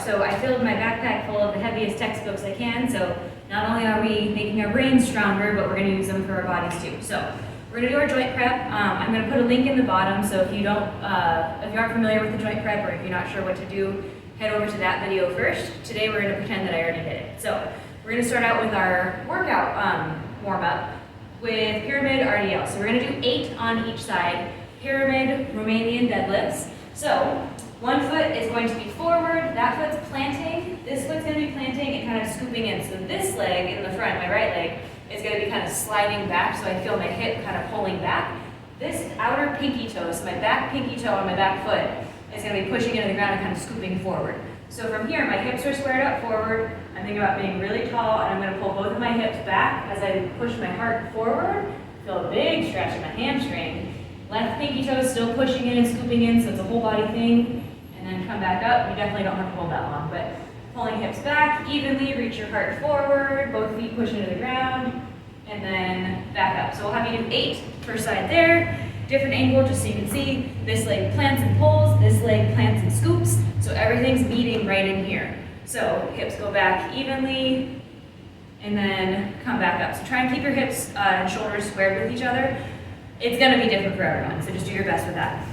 So I filled my backpack full of the heaviest textbooks I can, so not only are we making our brains stronger, but we're going to use them for our bodies too. So we're going to do our joint prep. I'm going to put a link in the bottom, so if you aren't familiar with the joint prep, or if you're not sure what to do, head over to that video first. Today we're going to pretend that I already did it. So we're going to start out with our workout warm-up with pyramid RDLs. So we're going to do 8 on each side, pyramid Romanian deadlifts. So one foot is going to be forward, that foot's planting, this foot's going to be planting and kind of scooping in. So this leg in the front, my right leg, is going to be kind of sliding back, so I feel my hip kind of pulling back. This outer pinky toe, so my back pinky toe on my back foot, is going to be pushing into the ground and kind of scooping forward. So from here, my hips are squared up forward. I'm thinking about being really tall, and I'm going to pull both of my hips back as I push my heart forward. Feel a big stretch in my hamstring. Left pinky toe is still pushing in and scooping in, so it's a whole body thing. And then come back up. You definitely don't have to hold that long, but pulling hips back evenly, reach your heart forward, both feet push into the ground, and then back up. So we'll have you do 8 per side there. Different angle, just so you can see. This leg plants and pulls, this leg plants and scoops, so everything's meeting right in here. So hips go back evenly, and then come back up. So try and keep your hips and shoulders squared with each other. It's going to be different for everyone, so just do your best with that.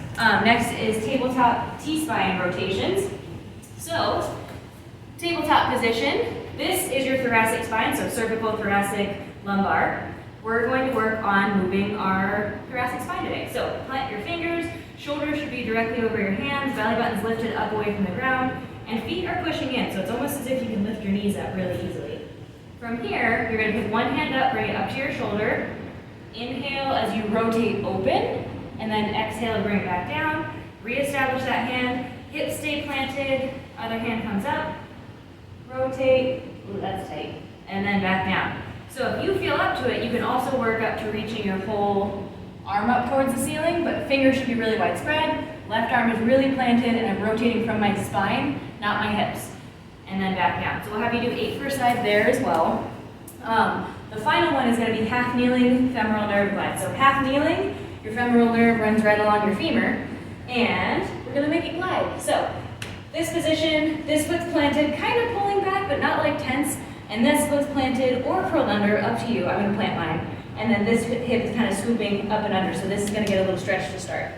Next is tabletop T-spine rotations. So, tabletop position. This is your thoracic spine, so cervical, thoracic, lumbar. We're going to work on moving our thoracic spine today. So, plant your fingers, shoulders should be directly over your hands, belly button's lifted up away from the ground, and feet are pushing in, so it's almost as if you can lift your knees up really easily. From here, you're going to pick one hand up, bring it up to your shoulder. Inhale as you rotate open, and then exhale and bring it back down. Reestablish that hand, hips stay planted, other hand comes up, rotate, ooh, that's tight, and then back down. So if you feel up to it, you can also work up to reaching your whole arm up towards the ceiling, but fingers should be really widespread. Left arm is really planted, and I'm rotating from my spine, not my hips. And then back down. So we'll have you do 8 per side there as well. The final one is going to be half kneeling femoral nerve glide. So half kneeling, your femoral nerve runs right along your femur, and we're going to make it glide. So this position, this foot's planted, kind of pulling back, but not like tense, and this foot's planted or curled under, up to you. I'm going to plant mine. And then this hip is kind of scooping up and under, so this is going to get a little stretch to start.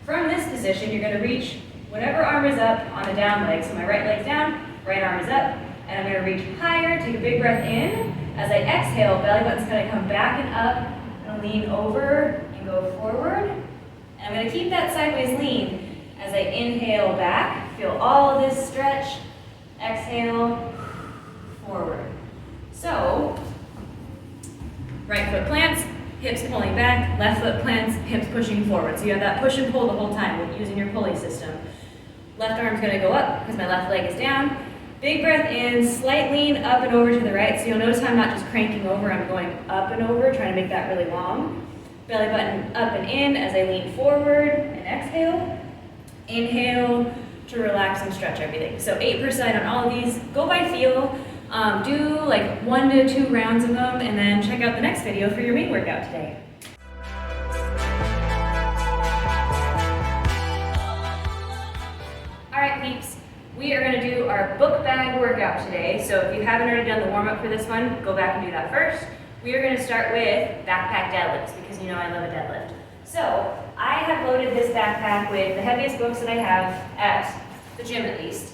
From this position, you're going to reach whatever arm is up on the down leg. So my right leg's down, right arm is up, and I'm going to reach higher, take a big breath in. As I exhale, belly button's going to come back and up. I'm going to lean over and go forward. And I'm going to keep that sideways lean as I inhale back. Feel all of this stretch. Exhale, forward. So, right foot plants, hips pulling back, left foot plants, hips pushing forward. So you have that push and pull the whole time with using your pulley system. Left arm's going to go up because my left leg is down. Big breath in, slight lean up and over to the right. So you'll notice how I'm not just cranking over, I'm going up and over, trying to make that really long. Belly button up and in as I lean forward and exhale. Inhale to relax and stretch everything. So 8 per side on all of these. Go by feel. Do like 1 to 2 rounds of them, and then check out the next video for your main workout today. All right, peeps. We are going to do our book bag workout today. So if you haven't already done the warm-up for this one, go back and do that first. We are going to start with backpack deadlifts because you know I love a deadlift. So I have loaded this backpack with the heaviest books that I have at the gym at least.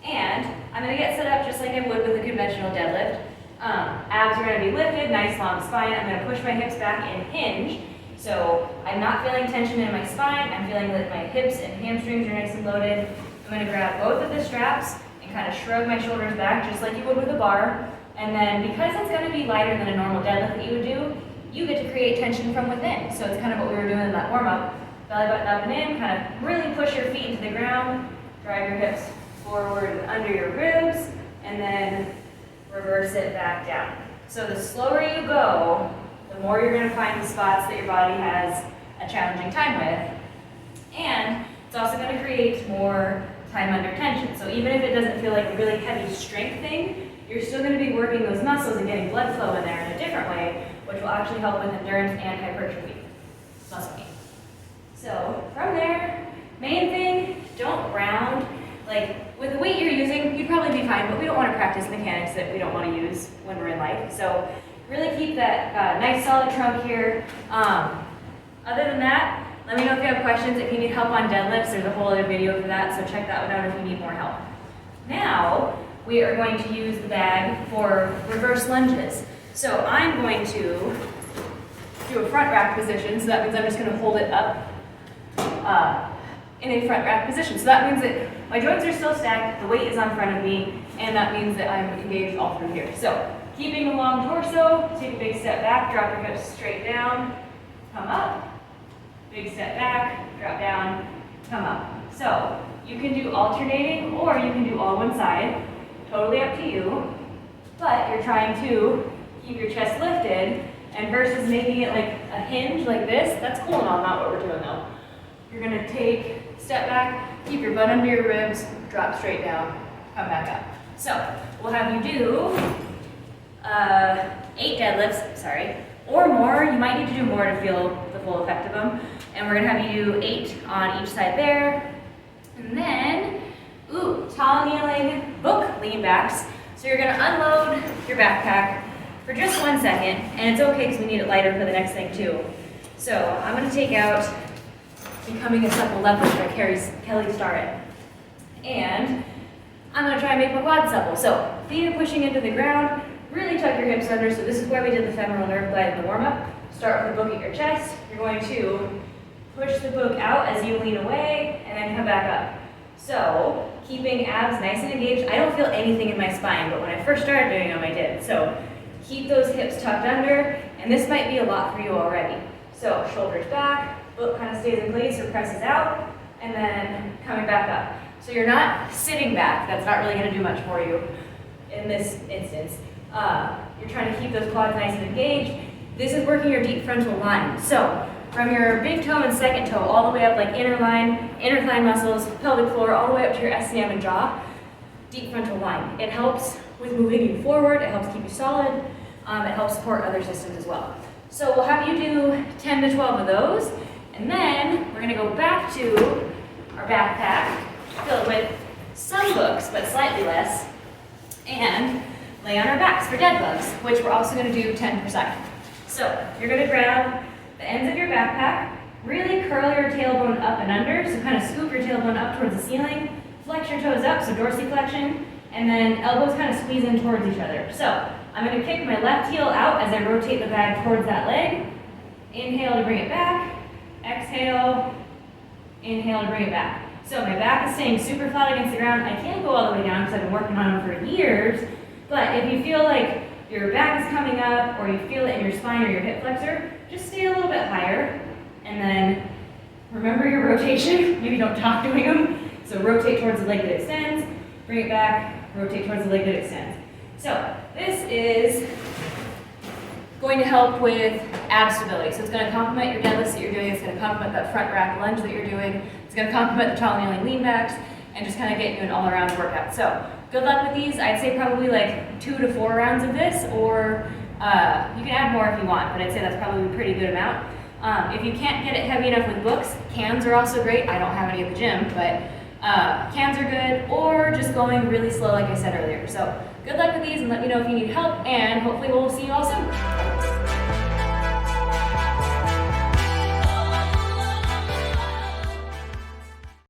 And I'm going to get set up just like I would with a conventional deadlift. Abs are going to be lifted, nice long spine. I'm going to push my hips back and hinge. So I'm not feeling tension in my spine. I'm feeling that my hips and hamstrings are nice and loaded. I'm going to grab both of the straps and kind of shrug my shoulders back just like you would with a bar. And then because it's going to be lighter than a normal deadlift that you would do, you get to create tension from within. So it's kind of what we were doing in that warm-up. Belly button up and in, kind of really push your feet into the ground, drive your hips forward and under your ribs, and then reverse it back down. So the slower you go, the more you're going to find the spots that your body has a challenging time with. And it's also going to create more time under tension. So even if it doesn't feel like a really heavy strength thing, you're still going to be working those muscles and getting blood flow in there in a different way, which will actually help with endurance and hypertrophy, muscle gain. So from there, main thing, don't round. Like with the weight you're using, you'd probably kind, but we don't want to practice mechanics that we don't want to use when we're in life. So really keep that nice solid trunk here. Other than that, let me know if you have questions. If you need help on deadlifts, there's a whole other video for that, so check that one out if you need more help. Now, we are going to use the bag for reverse lunges. So I'm going to do a front rack position, so that means I'm just going to hold it up in a front rack position. So that means that my joints are still stacked, the weight is on front of me, and that means that I'm engaged all through here. So keeping a long torso, take a big step back, drop your hips straight down, come up, big step back, drop down, come up. So you can do alternating or you can do all one side, totally up to you, but you're trying to keep your chest lifted, and versus making it like a hinge like this, that's cool and all, not what we're doing though. You're gonna take, step back, keep your butt under your ribs, drop straight down, come back up. So we'll have you do 8 deadlifts, or more. You might need to do more to feel the full effect of them. And we're gonna have you do 8 on each side there. And then, tall kneeling book leanbacks. So you're gonna unload your backpack for just 1 second, and it's okay because we need it lighter for the next thing too. So I'm gonna take out Becoming a Supple Leopard by Kelly Starrett. And I'm gonna try and make my quads supple. So feet are pushing into the ground, really tuck your hips under. So this is where we did the femoral nerve glide in the warm-up. Start with the book at your chest. You're going to push the book out as you lean away, and then come back up. So keeping abs nice and engaged. I don't feel anything in my spine, but when I first started doing them, I did. So keep those hips tucked under, and this might be a lot for you already. So shoulders back, book kind of stays in place or presses out, and then coming back up. So you're not sitting back. That's not really going to do much for you in this instance. You're trying to keep those quads nice and engaged. This is working your deep frontal line. So from your big toe and second toe all the way up, like inner thigh muscles, pelvic floor, all the way up to your SCM and jaw, deep frontal line. It helps with moving you forward. It helps keep you solid. It helps support other systems as well. So we'll have you do 10 to 12 of those, and then we're gonna go back to our backpack, filled with some books, but slightly less, and lay on our backs for Deadbugs, which we're also gonna do 10%. So you're gonna grab the ends of your backpack, really curl your tailbone up and under, so kind of scoop your tailbone up towards the ceiling, flex your toes up, so dorsiflexion, and then elbows kind of squeeze in towards each other. So I'm going to kick my left heel out as I rotate the bag towards that leg. Inhale to bring it back. Exhale. Inhale to bring it back. So my back is staying super flat against the ground. I can't go all the way down because I've been working on them for years. But if you feel like your back is coming up, or you feel it in your spine or your hip flexor, just stay a little bit higher. And then remember your rotation. Maybe don't talk doing them. So rotate towards the leg that extends. Bring it back. Rotate towards the leg that extends. So this is going to help with ab stability. So it's going to complement your deadlifts that you're doing. It's going to complement that front rack lunge that you're doing. It's going to complement the tall kneeling lean backs, and just kind of get you an all-around workout. So good luck with these. I'd say probably like 2 to 4 rounds of this, or you can add more if you want, but I'd say that's probably a pretty good amount. If you can't get it heavy enough with books, cans are also great. I don't have any at the gym, but cans are good, or just going really slow like I said earlier. So good luck with these, and let me know if you need help, and hopefully we'll see you all soon.